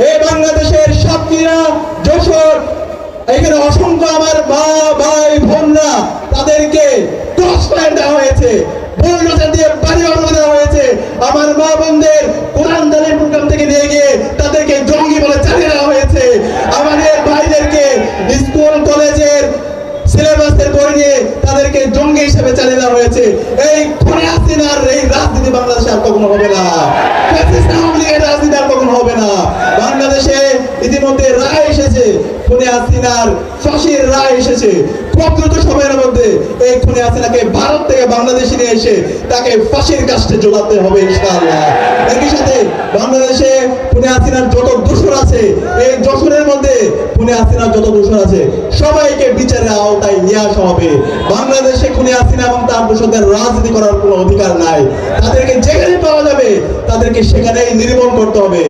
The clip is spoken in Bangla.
এই বাংলাদেশের সাতক্ষীরা, যশোর, এখানে অসংখ্য আমার মা ভাই বোনরা, তাদেরকে ক্রস ফায়ার দেওয়া হয়েছে, বুলডোজার দিয়ে বাড়ি বানানো দেওয়া হয়েছে। আমার মা বোনদের কোরআন তালিম প্রোগ্রাম থেকে নিয়ে গিয়ে তাদেরকে জঙ্গি বলে চালিয়ে দেওয়া হয়েছে। আমাদের ভাইদেরকে স্কুল কলেজের সিলেবাসের বই নিয়ে তাদেরকে জঙ্গি হিসেবে চালিয়ে দেওয়া হয়েছে। এই খুনে হাসিনার এই রাজনীতি বাংলাদেশে আর কখনো হবে না, রাজনীতি আর কখনো হবে না। বাংলাদেশে ইতিমধ্যে রায় এসেছে, খুনে হাসিনার ফাঁসির রায় এসেছে। খুব দ্রুত সময়ের মধ্যে এই খুনে হাসিনাকে ভারত থেকে বাংলাদেশে নিয়ে এসে তাকে ফাঁসির কাস্টে ঝোলাতে হবে ইনশাআল্লাহ। একই সাথে বাংলাদেশে খুনে হাসিনার যত দোষর আছে, এই যশোরের মধ্যে খুনে হাসিনার যত দোষর আছে সবাইকে বিচারের আওতায় নিয়ে আসা হবে। বাংলাদেশে খুনে হাসিনা এবং তার দোষরদের রাজনীতি করার কোনো অধিকার নাই। তাদেরকে যেখানে পাওয়া যাবে তাদেরকে সেখানেই নির্মূল করতে হবে।